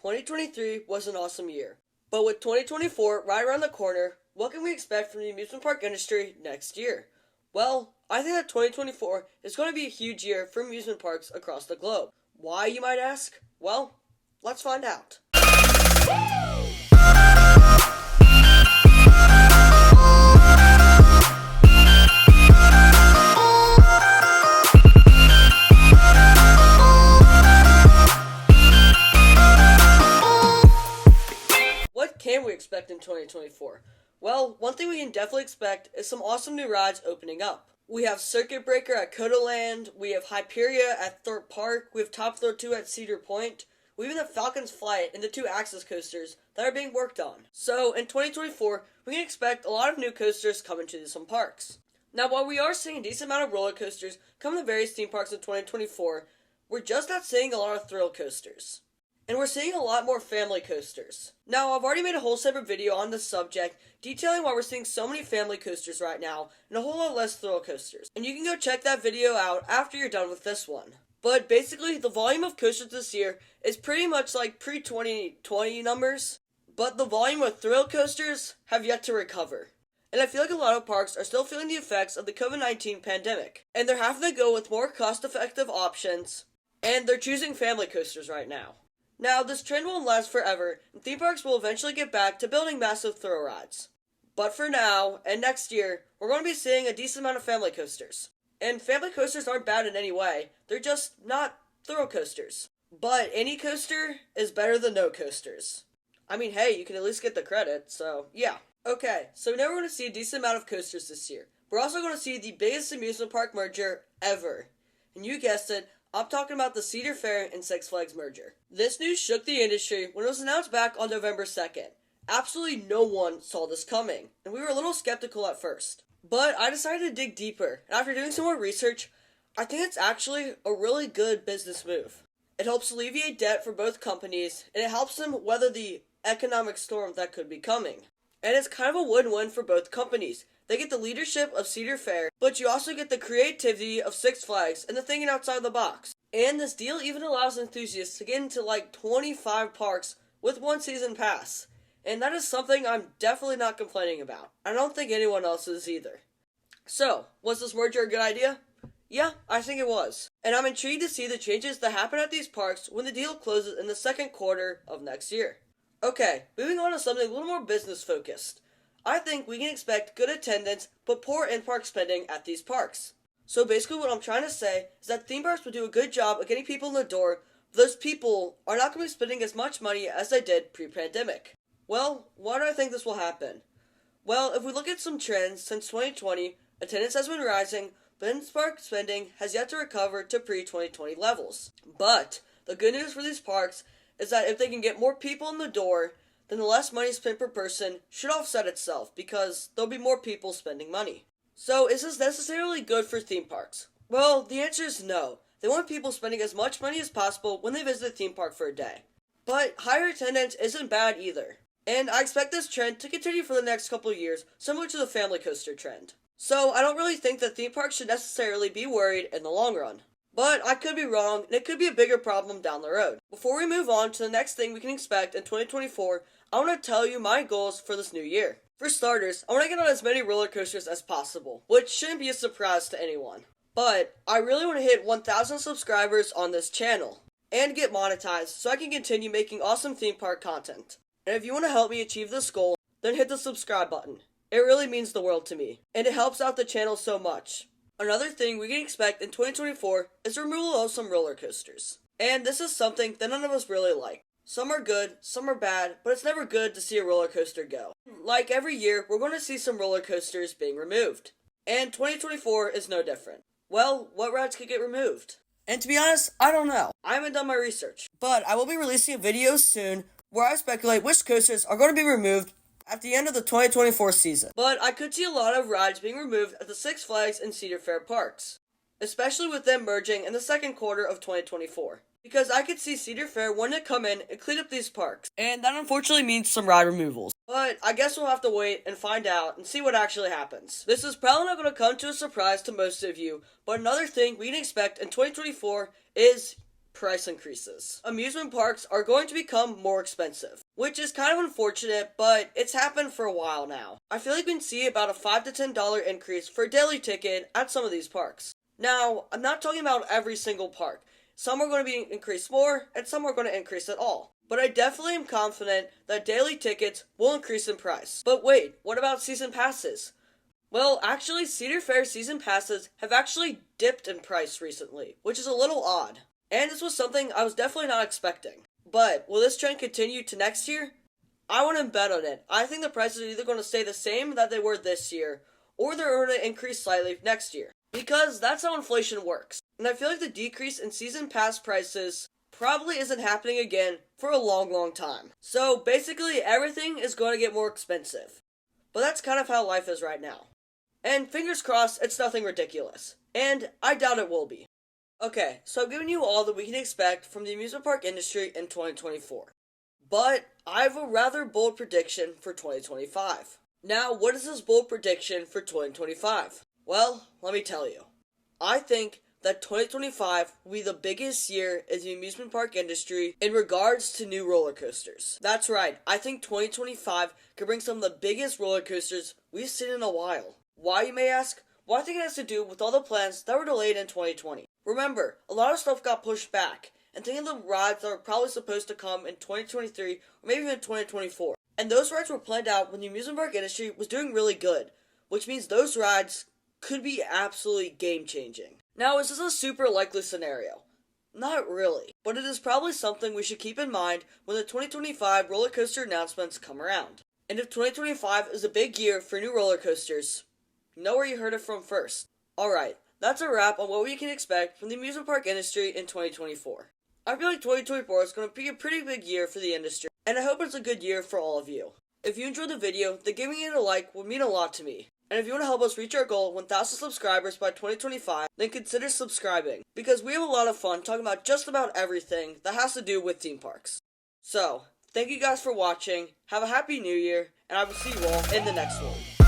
2023 was an awesome year. But with 2024 right around the corner, what can we expect from the amusement park industry next year? Well, I think that 2024 is going to be a huge year for amusement parks across the globe. Why, you might ask? Well, let's find out. What can we expect in 2024? Well, one thing we can definitely expect is some awesome new rides opening up. We have Circuit Breaker at Codaland, we have Hyperia at Thorpe Park, we have Top Thrill 2 at Cedar Point, we even have Falcon's Flight and the 2 Axis coasters that are being worked on. So, in 2024, we can expect a lot of new coasters coming to some parks. Now, while we are seeing a decent amount of roller coasters come to various theme parks in 2024, we're just not seeing a lot of thrill coasters. And we're seeing a lot more family coasters. Now, I've already made a whole separate video on this subject, detailing why we're seeing so many family coasters right now, and a whole lot less thrill coasters. And you can go check that video out after you're done with this one. But basically, the volume of coasters this year is pretty much like pre-2020 numbers, but the volume of thrill coasters have yet to recover. And I feel like a lot of parks are still feeling the effects of the COVID-19 pandemic, and they're having to go with more cost-effective options, and they're choosing family coasters right now. Now, this trend won't last forever, and theme parks will eventually get back to building massive thrill rides. But for now, and next year, we're going to be seeing a decent amount of family coasters. And family coasters aren't bad in any way, they're just not thrill coasters. But any coaster is better than no coasters. I mean, hey, you can at least get the credit, so yeah. Okay, so now we're going to see a decent amount of coasters this year. We're also going to see the biggest amusement park merger ever. And you guessed it, I'm talking about the Cedar Fair and Six Flags merger. This news shook the industry when it was announced back on November 2nd. Absolutely no one saw this coming, and we were a little skeptical at first. But I decided to dig deeper, and after doing some more research, I think it's actually a really good business move. It helps alleviate debt for both companies, and it helps them weather the economic storm that could be coming. And it's kind of a win-win for both companies. They get the leadership of Cedar Fair, but you also get the creativity of Six Flags and the thinking outside the box. And this deal even allows enthusiasts to get into like 25 parks with one season pass. And that is something I'm definitely not complaining about. I don't think anyone else is either. So, was this merger a good idea? Yeah, I think it was. And I'm intrigued to see the changes that happen at these parks when the deal closes in the second quarter of next year. Okay, moving on to something a little more business focused. I think we can expect good attendance, but poor in-park spending at these parks. So basically what I'm trying to say is that theme parks will do a good job of getting people in the door, but those people are not going to be spending as much money as they did pre-pandemic. Well, why do I think this will happen? Well, if we look at some trends since 2020, attendance has been rising, but in-park spending has yet to recover to pre-2020 levels. But the good news for these parks is that if they can get more people in the door, then the less money spent per person should offset itself, because there'll be more people spending money. So, is this necessarily good for theme parks? Well, the answer is no. They want people spending as much money as possible when they visit a theme park for a day. But higher attendance isn't bad either. And I expect this trend to continue for the next couple of years, similar to the family coaster trend. So, I don't really think that theme parks should necessarily be worried in the long run. But I could be wrong, and it could be a bigger problem down the road. Before we move on to the next thing we can expect in 2024, I want to tell you my goals for this new year. For starters, I want to get on as many roller coasters as possible, which shouldn't be a surprise to anyone. But I really want to hit 1,000 subscribers on this channel, and get monetized so I can continue making awesome theme park content. And if you want to help me achieve this goal, then hit the subscribe button. It really means the world to me, and it helps out the channel so much. Another thing we can expect in 2024 is the removal of some roller coasters. And this is something that none of us really like. Some are good, some are bad, but it's never good to see a roller coaster go. Like every year, we're going to see some roller coasters being removed. And 2024 is no different. Well, what rides could get removed? And to be honest, I don't know. I haven't done my research. But I will be releasing a video soon where I speculate which coasters are going to be removed at the end of the 2024 season. But I could see a lot of rides being removed at the Six Flags and Cedar Fair parks, especially with them merging in the second quarter of 2024. Because I could see Cedar Fair wanting to come in and clean up these parks, and that unfortunately means some ride removals. But I guess we'll have to wait and find out and see what actually happens. This is probably not going to come to a surprise to most of you, but another thing we can expect in 2024 is price increases. Amusement parks are going to become more expensive, which is kind of unfortunate, but it's happened for a while now. I feel like we can see about a $5 to $10 increase for a daily ticket at some of these parks. Now, I'm not talking about every single park. Some are going to be increased more, and some are going to increase at all. But I definitely am confident that daily tickets will increase in price. But wait, what about season passes? Well, actually, Cedar Fair season passes have actually dipped in price recently, which is a little odd. And this was something I was definitely not expecting. But will this trend continue to next year? I wouldn't bet on it. I think the prices are either going to stay the same that they were this year, or they're going to increase slightly next year. Because that's how inflation works. And I feel like the decrease in season pass prices probably isn't happening again for a long time. So basically everything is going to get more expensive. But that's kind of how life is right now. And fingers crossed it's nothing ridiculous. And I doubt it will be. Okay, so I've given you all that we can expect from the amusement park industry in 2024. But I have a rather bold prediction for 2025. Now, what is this bold prediction for 2025? Well, let me tell you. I think that 2025 will be the biggest year in the amusement park industry in regards to new roller coasters. That's right, I think 2025 could bring some of the biggest roller coasters we've seen in a while. Why, you may ask? Well, I think it has to do with all the plans that were delayed in 2020. Remember, a lot of stuff got pushed back, and think of the rides that were probably supposed to come in 2023 or maybe even 2024. And those rides were planned out when the amusement park industry was doing really good, which means those rides could be absolutely game-changing. Now, is this a super likely scenario? Not really, but it is probably something we should keep in mind when the 2025 roller coaster announcements come around. And if 2025 is a big year for new roller coasters, you know where you heard it from first. Alright, that's a wrap on what we can expect from the amusement park industry in 2024. I feel like 2024 is going to be a pretty big year for the industry, and I hope it's a good year for all of you. If you enjoyed the video, then giving it a like would mean a lot to me. And if you want to help us reach our goal of 1,000 subscribers by 2025, then consider subscribing, because we have a lot of fun talking about just about everything that has to do with theme parks. So, thank you guys for watching, have a happy new year, and I will see you all in the next one.